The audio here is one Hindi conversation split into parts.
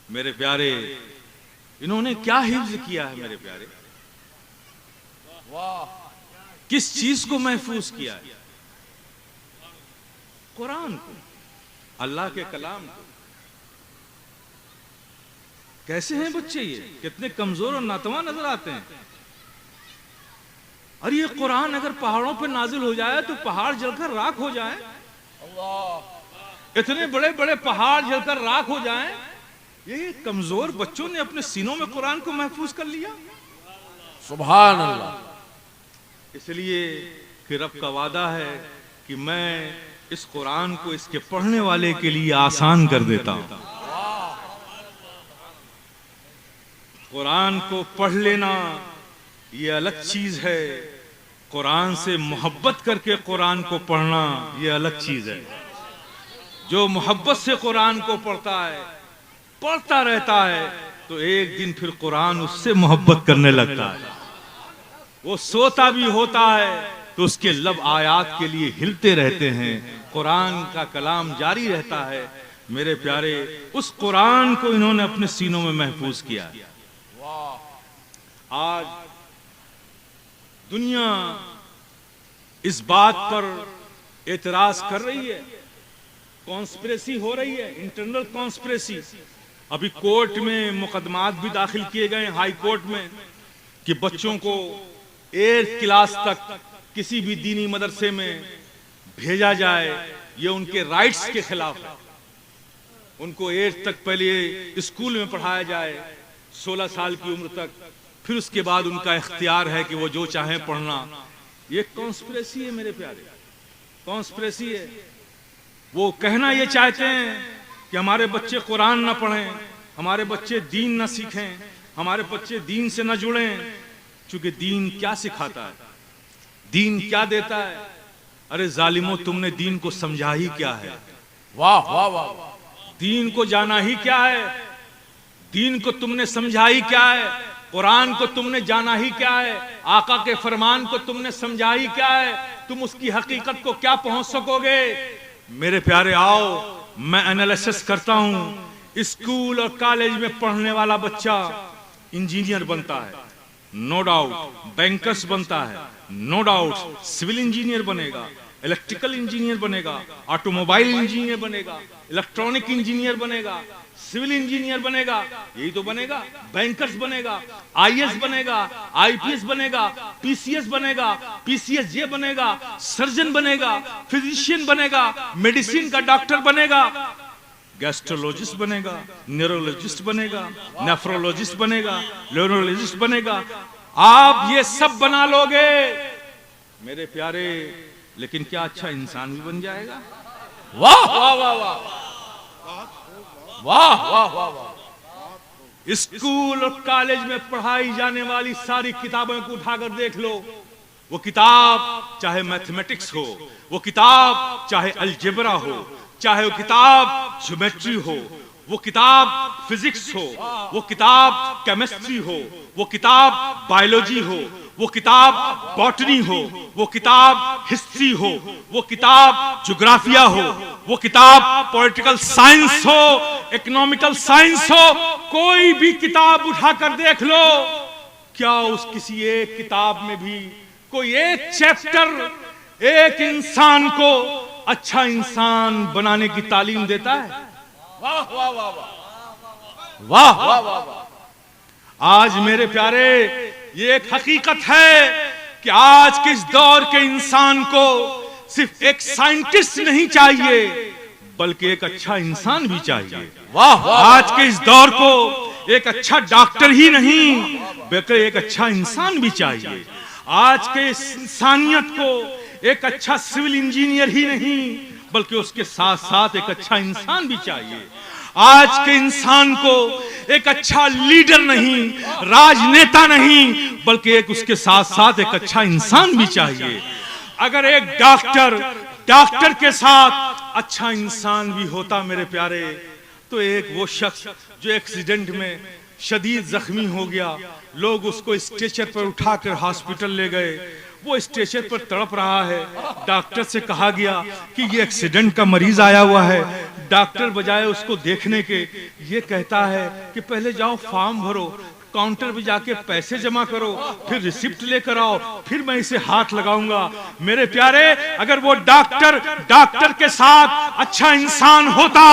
मेरे प्यारे, इन्होंने क्या हिफ्ज किया है मेरे प्यारे, किस चीज को महफूज किया है? कुरान को, अल्लाह के कलाम को। कैसे हैं बच्चे, ये कितने कमजोर और नातवा नजर आते हैं। और ये कुरान अगर पहाड़ों पर नाजिल हो जाए तो पहाड़ जलकर राख हो जाए। इतने बड़े बड़े पहाड़ जलकर राख हो जाएं, ये कमजोर बच्चों ने अपने सीनों में कुरान को महफूज कर लिया। सुभान अल्लाह। इसलिए कि रब का वादा है कि मैं इस कुरान को इसके पढ़ने वाले के लिए आसान कर देता हूं। कुरान को पढ़ लेना ये अलग चीज है, कुरान से मोहब्बत करके कुरान को पढ़ना ये अलग चीज है। जो मोहब्बत से कुरान को पढ़ता है, पढ़ता रहता है, तो एक दिन फिर कुरान उससे मोहब्बत करने लगता है। वो सोता भी होता है तो उसके लब आयात के लिए हिलते रहते हैं, कुरान का कलाम जारी रहता है। मेरे प्यारे, उस कुरान को इन्होंने अपने सीनों में महफूज किया। आज दुनिया इस बात पर एतराज कर रही है, कॉन्स्पिरेसी हो रही है, इंटरनल कॉन्स्पिरेसी। अभी कोर्ट में मुकदमात भी दाखिल किए गए हाई कोर्ट में कि बच्चों को 8th क्लास तक किसी भी दीनी मदरसे में भेजा जाए, ये उनके राइट्स के खिलाफ है। उनको 8th तक पहले स्कूल में पढ़ाया जाए 16 साल की उम्र तक, फिर उसके बाद उनका इख्तियार है कि वो जो चाहें पढ़ना। ये कॉन्स्पिरेसी है मेरे प्यारे, कॉन्स्पिरेसी है। वो कहना ये चाहते हैं कि हमारे बच्चे कुरान ना पढ़ें, हमारे बच्चे दीन ना सीखें, हमारे बच्चे दीन से ना जुड़ें। क्योंकि दीन क्या सिखाता है, दीन क्या देता है? अरे जालिमों, तुमने दीन को समझा ही क्या है? वाह वाह वाह। दीन को जाना ही क्या है? दीन को तुमने समझा ही क्या है? कुरान को तुमने जाना ही क्या है? आका के फरमान को तुमने समझा ही क्या है? तुम उसकी हकीकत को क्या पहुंच सकोगे? मेरे प्यारे, आओ मैं एनालिसिस करता हूं। स्कूल और कॉलेज में पढ़ने वाला बच्चा इंजीनियर बनता है, नो डाउट, बैंकर्स बनता है, नो डाउट, सिविल इंजीनियर बनेगा, इलेक्ट्रिकल इंजीनियर बनेगा, ऑटोमोबाइल इंजीनियर बनेगा, इलेक्ट्रॉनिक इंजीनियर बनेगा, सिविल इंजीनियर बनेगा, यही तो बनेगा, बैंकर्स बनेगा, आईएएस बनेगा, आईपीएस बनेगा, पीसीएस बनेगा, पीसीएसजे बनेगा, सर्जन बनेगा, फिजिशियन बनेगा, मेडिसिन का डॉक्टर बनेगा, गैस्ट्रोलॉजिस्ट बनेगा, न्यूरोलॉजिस्ट बनेगा, नेफ्रोलॉजिस्ट बनेगा, न्यूरोलॉजिस्ट बनेगा। आप ये सब बना लोगे मेरे प्यारे, लेकिन क्या अच्छा इंसान भी बन जाएगा? वाह वाह वाह वाह वाह वाह वाह वाह। स्कूल और कॉलेज में पढ़ाई जाने वाली सारी किताबों को उठाकर देख लो। वो किताब चाहे मैथमेटिक्स हो, वो किताब चाहे अलजेब्रा हो, चाहे वो किताब ज्योमेट्री हो, वो किताब फिजिक्स हो, वो किताब केमिस्ट्री हो, वो किताब बायोलॉजी हो, वो किताब बॉटनी हो, वो किताब हिस्ट्री हो, वो किताब ज्योग्राफिया हो, वो किताब पॉलिटिकल साइंस हो, इकोनॉमिकल साइंस हो, कोई भी किताब उठाकर देख लो, क्या उस किसी एक किताब में भी कोई एक चैप्टर एक इंसान को अच्छा इंसान बनाने की तालीम देता है? वाह वाह वाह वाह वाह वाह वाह। आज मेरे प्यारे, ये एक हकीकत है कि आज के इस दौर के इंसान को सिर्फ एक साइंटिस्ट नहीं चाहिए, बल्कि एक अच्छा इंसान भी चाहिए। वाह। आज के इस दौर को एक अच्छा डॉक्टर ही नहीं, बल्कि एक अच्छा इंसान भी चाहिए। आज के इंसानियत को एक अच्छा सिविल इंजीनियर ही नहीं, बल्कि उसके साथ साथ एक अच्छा इंसान भी चाहिए। आज के इंसान को एक अच्छा लीडर नहीं, राजनेता नहीं, बल्कि एक उसके साथ साथ एक अच्छा इंसान भी चाहिए। अगर एक डॉक्टर के साथ अच्छा इंसान भी होता मेरे प्यारे, तो एक वो शख्स जो एक्सीडेंट में शदीद जख्मी हो गया, लोग उसको स्ट्रेचर पर उठाकर हॉस्पिटल ले गए, वो स्टेशन पर तड़प रहा है। डॉक्टर से कहा गया कि ये एक्सीडेंट का मरीज आया हुआ है। डॉक्टर बजाय उसको देखने के ये कहता है कि पहले जाओ फॉर्म भरो, काउंटर पे जाके पैसे जमा करो, फिर रिसिप्ट लेकर आओ, फिर मैं इसे हाथ लगाऊंगा। मेरे प्यारे, अगर वो डॉक्टर के साथ अच्छा इंसान होता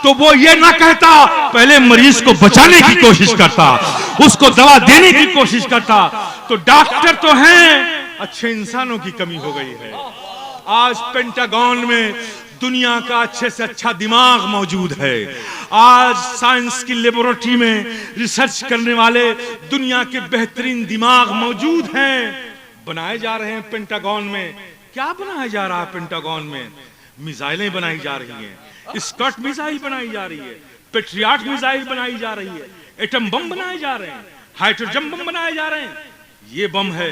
तो वो ये ना कहता, पहले मरीज को बचाने की कोशिश करता, उसको दवा देने की कोशिश करता। तो डॉक्टर तो हैं, अच्छे इंसानों की कमी हो गई है। आज पेंटागन में दुनिया का अच्छे से अच्छा दिमाग मौजूद है। आज साइंस की लेबोरेटरी में रिसर्च करने वाले दुनिया के बेहतरीन दिमाग मौजूद हैं, बनाए जा रहे हैं पेंटागन में। क्या बनाया जा रहा है पेंटागन में? मिसाइलें बनाई जा रही हैं, स्कॉट मिसाइल बनाई जा रही है, पेट्रियट मिसाइल बनाई जा रही है, एटम बम बनाए जा रहे हैं, हाइड्रोजन बम बनाए जा रहे हैं। ये बम है,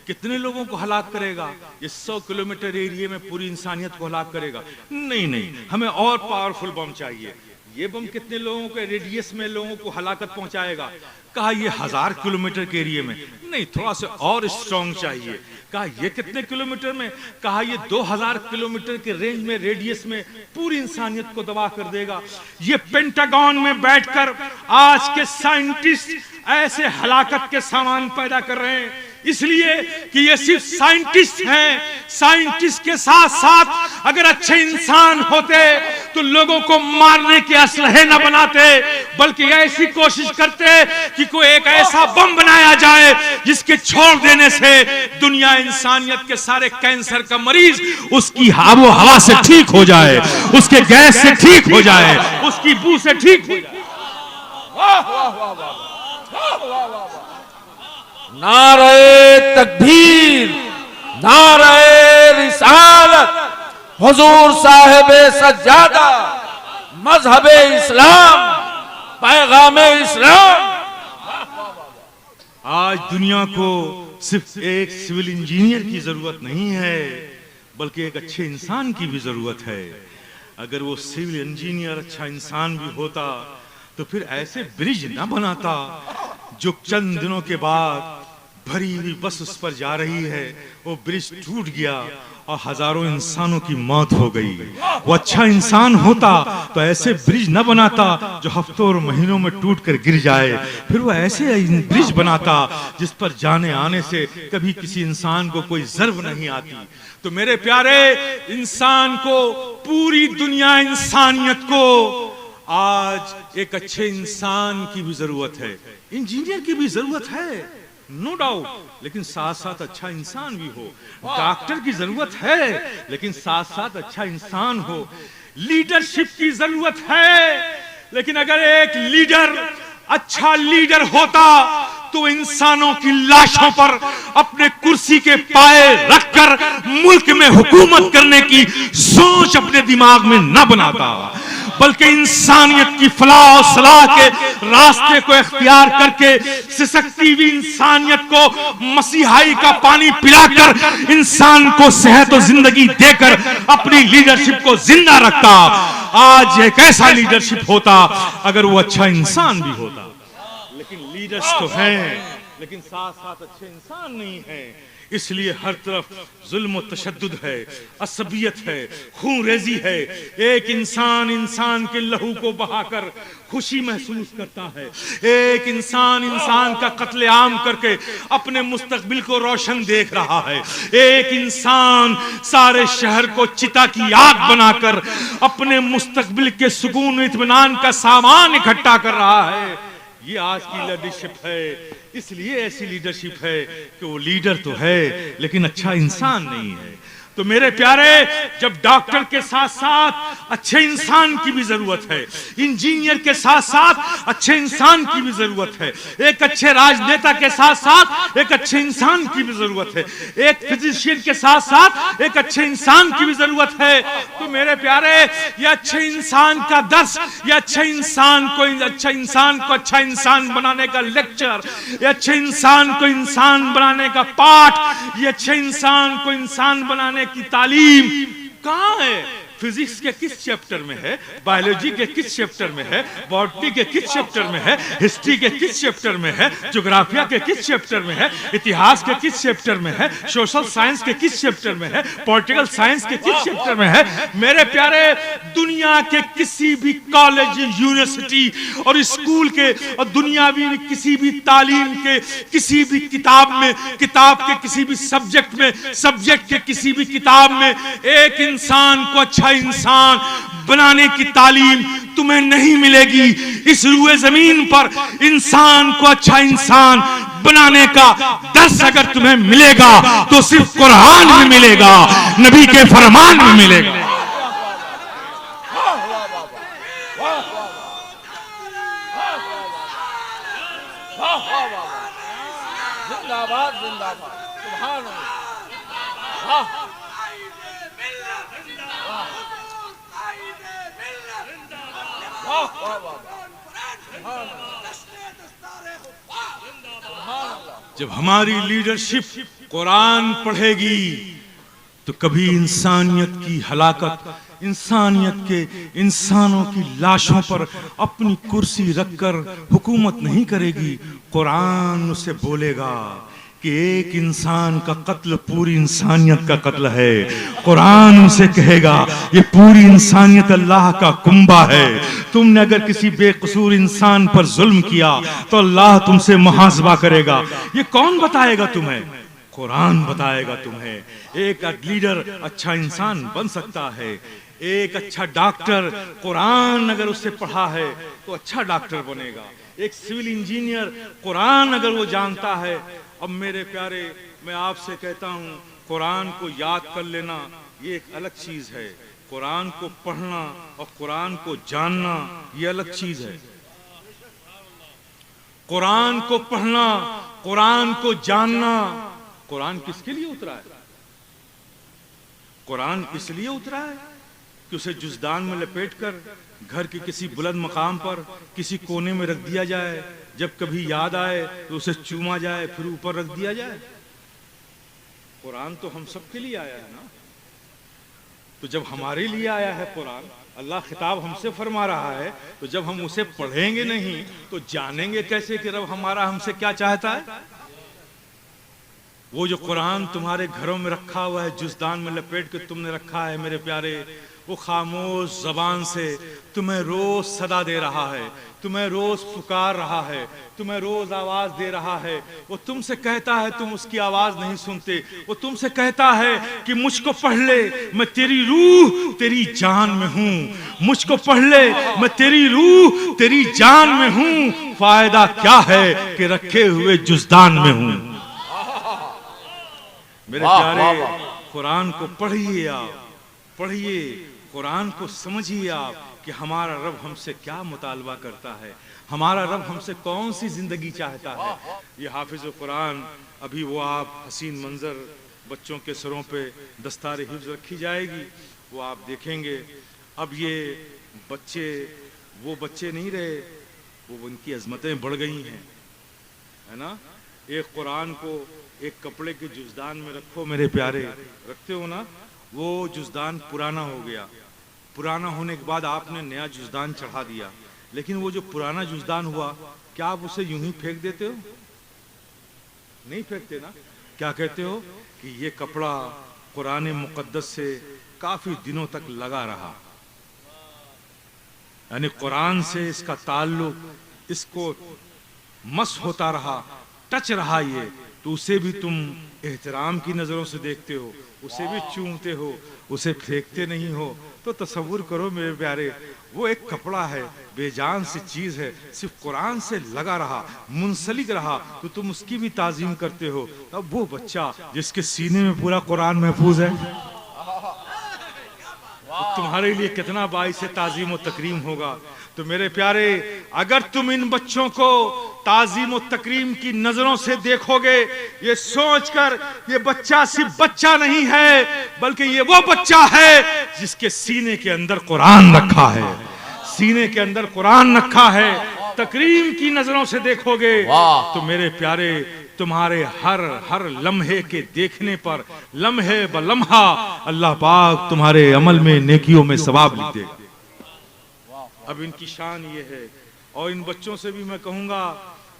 कितने लोगों को हलाक करेगा? ये 100 किलोमीटर एरिया में पूरी इंसानियत को हलाक करेगा? नहीं, हमें और पावरफुल बम चाहिए। ये बम कितने लोगों के रेडियस में लोगों को हलाकत पहुंचाएगा? कहा ये 1000 किलोमीटर के एरिया में। नहीं, थोड़ा सा और स्ट्रॉन्ग चाहिए। कहा ये कितने किलोमीटर में? कहा ये 2000 किलोमीटर के रेंज में, रेडियस में पूरी इंसानियत को दबा कर देगा। ये पेंटागन में बैठकर आज के साइंटिस्ट ऐसे हलाकत के सामान पैदा कर रहे हैं, इसलिए कि ये सिर्फ साइंटिस्ट हैं। साइंटिस्ट के साथ साथ अगर अच्छे इंसान होते तो लोगों को मारने के असलहे न बनाते, बल्कि ऐसी कोशिश करते कि कोई एक ऐसा बम बनाया जाए जिसके छोड़ देने से दुनिया, इंसानियत के सारे कैंसर का मरीज उसकी आबो हवा से ठीक हो जाए, उसके गैस से ठीक हो जाए, उसकी बू से ठीक हो जाए। वाह वाह वाह वाह, नारे तकबीर, नारे रिसालत, हुजूर साहिबे सज्जादा, मजहबे इस्लाम, पैगामे इस्लाम। आज दुनिया को सिर्फ एक सिविल इंजीनियर की जरूरत नहीं है, बल्कि एक अच्छे इंसान की भी जरूरत है। अगर वो सिविल इंजीनियर अच्छा इंसान भी होता तो फिर ऐसे ब्रिज ना बनाता जो चंद दिनों के बाद भरी हुई बस उस पर जा रही है, वो ब्रिज टूट गया और हजारों इंसानों की मौत हो गई। वो अच्छा इंसान होता तो ऐसे ब्रिज न बनाता जो हफ्तों और महीनों में टूट कर गिर जाए। फिर वो ऐसे ब्रिज बनाता जिस पर जाने आने से कभी किसी इंसान को कोई ज़र्ब नहीं आती। तो मेरे प्यारे, इंसान को, पूरी दुनिया इंसानियत को आज एक अच्छे इंसान की भी जरूरत है, इंजीनियर की भी जरूरत है, नो डाउट, लेकिन साथ साथ अच्छा इंसान भी हो। डॉक्टर की जरूरत है, लेकिन साथ साथ अच्छा इंसान हो। लीडरशिप की जरूरत है, लेकिन अगर एक लीडर अच्छा लीडर होता तो इंसानों की लाशों पर अपने कुर्सी के पाए रखकर मुल्क में हुकूमत करने की सोच अपने दिमाग में न बनाता, बल्कि इंसानियत की फलाह और सलाह के रास्ते को इख्तियार करके सशक्ति हुई इंसानियत को मसीहाई का पानी पिलाकर इंसान को सेहत और जिंदगी देकर अपनी लीडरशिप को जिंदा रखता। आज एक ऐसा लीडरशिप होता अगर वो अच्छा इंसान भी होता। लेकिन लीडर्स तो हैं, लेकिन साथ साथ अच्छे इंसान नहीं है। इसलिए हर तरफ जुल्म और तशद्दुद है, असबियत है, खून रेजी है। एक इंसान इंसान के लहू को बहाकर खुशी महसूस करता है, एक इंसान इंसान का कत्लेआम करके अपने मुस्तकबिल को रोशन देख रहा है, एक इंसान सारे शहर को चिता की आग बनाकर अपने मुस्तकबिल के सुकून इत्मीनान का सामान इकट्ठा कर रहा है। ये आज की लीडरशिप है। इसलिए ऐसी लीडरशिप है कि वो लीडर तो है लेकिन अच्छा इंसान नहीं है। तो मेरे प्यारे, जब डॉक्टर के साथ साथ अच्छे इंसान की भी जरूरत है, इंजीनियर के साथ साथ अच्छे इंसान की भी जरूरत है, एक अच्छे राजनेता के साथ साथ एक अच्छे इंसान की भी जरूरत है, एक फिजिशियन के साथ साथ एक अच्छे इंसान की भी जरूरत है। तो मेरे प्यारे, ये अच्छे इंसान का दर्स, ये अच्छे इंसान को अच्छा इंसान बनाने का लेक्चर, ये अच्छे इंसान को इंसान बनाने का पाठ, ये अच्छे इंसान को इंसान बनाने की तालीम कहां है? फिजिक्स के किस चैप्टर में है, बायोलॉजी के किस चैप्टर में है, बॉटनी के किस चैप्टर में है, हिस्ट्री के किस चैप्टर में है, ज्योग्राफिया के किस चैप्टर में है, इतिहास के किस चैप्टर में है, सोशल साइंस के किस चैप्टर में है, पॉलिटिकल साइंस के किस चैप्टर में है। मेरे प्यारे, दुनिया के किसी भी कॉलेज, यूनिवर्सिटी और स्कूल के और दुनियावी किसी भी तालीम के किसी भी किताब में, किताब के किसी भी सब्जेक्ट में, सब्जेक्ट के किसी भी किताब में एक इंसान को अच्छा इंसान बनाने की तालीम तुम्हें नहीं मिलेगी। इस रूए जमीन पर इंसान को अच्छा इंसान बनाने का दर्स अगर तुम्हें मिलेगा तो सिर्फ कुरान में मिलेगा, नबी के फरमान में मिलेगा। जिंदाबाद जिंदाबाद, सुभान अल्लाह। जब हमारी लीडरशिप कुरान पढ़ेगी तो कभी इंसानियत की हलाकत, इंसानियत के इंसानों की लाशों पर अपनी कुर्सी रखकर हुकूमत नहीं करेगी। कुरान उसे बोलेगा कि एक इंसान का कत्ल पूरी इंसानियत का कत्ल है। कुरान उसे कहेगा ये पूरी इंसानियत अल्लाह का कुंबा है। तुमने अगर किसी बेकसूर इंसान पर जुल्म किया तो अल्लाह तुमसे मुहासबा करेगा। ये कौन बताएगा तुम्हें? कुरान बताएगा तुम्हें। एक लीडर अच्छा इंसान बन सकता है, एक अच्छा डॉक्टर कुरान अगर उससे पढ़ा है तो अच्छा डॉक्टर बनेगा। एक सिविल इंजीनियर कुरान अगर वो जानता है। अब मेरे प्यारे, मैं आपसे कहता हूँ कुरान को याद कर लेना ये एक अलग चीज है, कुरान को पढ़ना और कुरान को जानना ये अलग चीज है। कुरान को पढ़ना, कुरान को जानना। कुरान किसके लिए उतरा है? कुरान इसलिए उतरा है कि उसे जुज़दान में लपेटकर घर के किसी बुलंद मकाम पर किसी कोने में रख दिया जाए, जब कभी याद आए तो उसे चूमा जाए, फिर ऊपर रख दिया जाए। कुरान तो हम सबके लिए आया है ना। तो जब हमारे लिए आया है कुरान, अल्लाह खिताब हमसे फरमा रहा है, तो जब हम उसे पढ़ेंगे नहीं तो जानेंगे कैसे कि रब हमारा हमसे क्या चाहता है? वो जो कुरान तुम्हारे घरों में रखा हुआ है, जुज़दान में लपेट के तुमने रखा है मेरे प्यारे, वो खामोश जबान से तुम्हें रोज सदा दे रहा है, तुम्हें रोज पुकार रहा है, तुम्हें रोज आवाज दे रहा है। वो तुमसे कहता है तुम उसकी आवाज नहीं सुनते। वो तुमसे कहता है कि मुझको पढ़ ले, मैं तेरी रूह तेरी जान में हूं। मुझको पढ़ ले, मैं तेरी रूह तेरी जान में हूं। फायदा क्या है कि रखे हुए जुज़दान में हूं। मेरे प्यारे, कुरान को पढ़िए, आप पढ़िए, कुरान को समझिए आप कि हमारा रब हमसे क्या मुतालबा करता है, हमारा रब हमसे कौन सी जिंदगी चाहता है। ये हाफिज कुरान, अभी वो आप हसीन मंजर बच्चों के सरों पे दस्तार हिफ्ज़ रखी जाएगी, वो आप देखेंगे। अब ये बच्चे वो बच्चे नहीं रहे, वो उनकी अजमतें बढ़ गई हैं, है ना। एक कुरान को एक कपड़े के जुज़दान में रखो मेरे प्यारे, रखते हो ना, वो जुज़दान पुराना हो गया। पुराना होने के बाद आपने नया जुज़दान चढ़ा दिया, लेकिन वो जो पुराना जुज़दान हुआ, क्या आप उसे यूं ही फेंक देते हो? नहीं फेंकते ना। क्या कहते हो कि ये कपड़ा कुरान मुक़द्दस से काफी दिनों तक लगा रहा, यानी कुरान से इसका ताल्लुक, इसको मस होता रहा, टच रहा ये, तो उसे भी तुम एहतराम की नजरों से देखते हो, उसे भी चूमते हो, उसे फेंकते नहीं हो। तो तसव्वुर करो मेरे प्यारे, वो एक कपड़ा है, बेजान सी चीज है, सिर्फ कुरान से लगा रहा, मुंसलिक रहा, तो तुम उसकी भी ताजीम करते हो। अब वो बच्चा जिसके सीने में पूरा कुरान महफूज है, तो तुम्हारे लिए कितना बाइस ताजीम और तकरीम होगा। तो मेरे प्यारे, अगर तुम इन बच्चों को ताजीम और तकरीम की नजरों से देखोगे, ये सोचकर ये बच्चा सिर्फ बच्चा नहीं है, बल्कि ये वो बच्चा है जिसके सीने के अंदर कुरान रखा है, सीने के अंदर कुरान रखा है। तकरीम की नजरों से देखोगे तो मेरे प्यारे, तुम्हारे हर लम्हे के देखने पर लम्हे ब लम्हा अल्लाह पाक तुम्हारे अमल में नेकियों में सवाब लिख देगा। अब इनकी शान ये है। और इन बच्चों से भी मैं कहूंगा,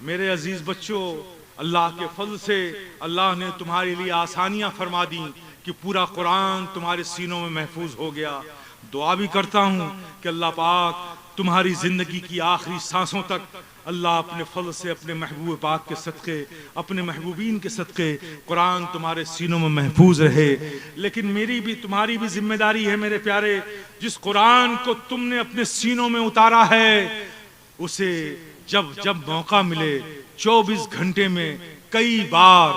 मेरे अजीज बच्चों, अल्लाह के फजल से अल्लाह ने तुम्हारे लिए आसानियां फरमा दी कि पूरा कुरान तुम्हारे सीनों में महफूज हो गया। दुआ भी करता हूं कि अल्लाह पाक तुम्हारी जिंदगी की आखिरी सांसों तक अल्लाह अपने फजल से, अपने महबूब पाक के सदके, अपने महबूबीन के सदके कुरान तुम्हारे सीनों में महफूज रहे। लेकिन मेरी भी तुम्हारी भी जिम्मेदारी है मेरे प्यारे, जिस कुरान को तुमने अपने सीनों में उतारा है उसे जब जब मौका मिले 24 घंटे में कई बार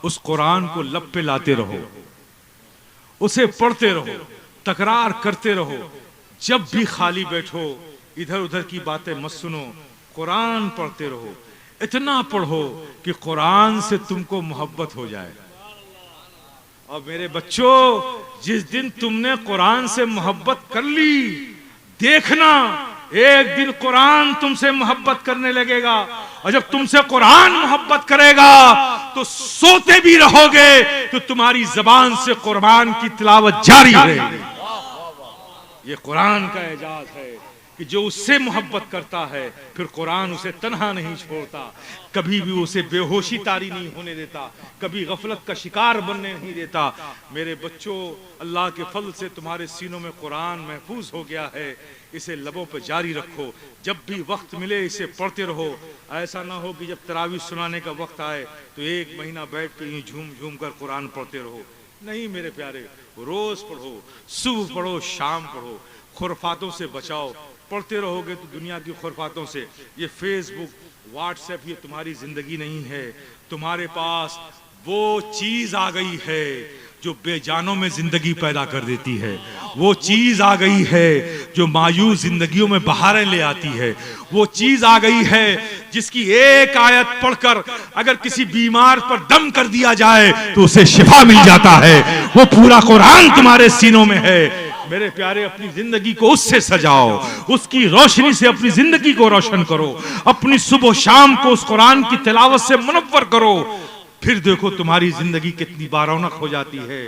उस कुरान को लब पे लाते रहो, उसे पढ़ते रहो, तकरार करते रहो। जब भी खाली बैठो इधर उधर की बातें मत सुनो, कुरान पढ़ते रहो। इतना पढ़ो कि कुरान से तुमको मोहब्बत हो जाए। और मेरे बच्चों, जिस दिन तुमने कुरान से मोहब्बत कर ली, देखना एक दिन कुरान तुमसे मोहब्बत करने लगेगा। और जब तुमसे कुरान मोहब्बत करेगा तो सोते भी रहोगे तो तुम्हारी जबान से कुरान की तिलावत जारी रहेगी। ये कुरान का एजाज है कि जो उससे मोहब्बत करता है फिर कुरान उसे तन्हा नहीं छोड़ता, कभी भी उसे बेहोशी तारी नहीं होने देता, कभी गफलत का शिकार बनने नहीं देता। मेरे बच्चों, अल्लाह के फजल से तुम्हारे सीनों में कुरान महफूज हो गया है। इसे लबों पर जारी रखो, जब भी वक्त मिले इसे पढ़ते रहो। ऐसा ना हो कि जब तरावी सुनाने का वक्त आए तो 1 महीना बैठ के यूं झूम झूम कर कुरान पढ़ते रहो। नहीं मेरे प्यारे, रोज पढ़ो, सुबह पढ़ो, शाम पढ़ो। खुरफातों से बचाओ, पढ़ते रहोगे तो दुनिया की खुरफातों से। ये फेसबुक, व्हाट्सएप ये तुम्हारी जिंदगी नहीं है। तुम्हारे पास वो चीज आ गई है जो बेजानों में जिंदगी पैदा कर देती है। वो चीज आ गई है जो मायूस जिंदगियों में बहारें ले आती है। वो चीज आ गई है जिसकी एक आयत पढ़कर अगर किसी बीमार पर दम कर दिया जाए तो उसे शिफा मिल जाता है। वो पूरा कुरान तुम्हारे सीनों में है। मेरे प्यारे, अपनी जिंदगी को उससे सजाओ, उसकी रोशनी से अपनी जिंदगी को रोशन करो, अपनी सुबह शाम को उस कुरान की तिलावत से मुनव्वर करो। फिर देखो तुम्हारी जिंदगी कितनी बारौनक हो जाती है।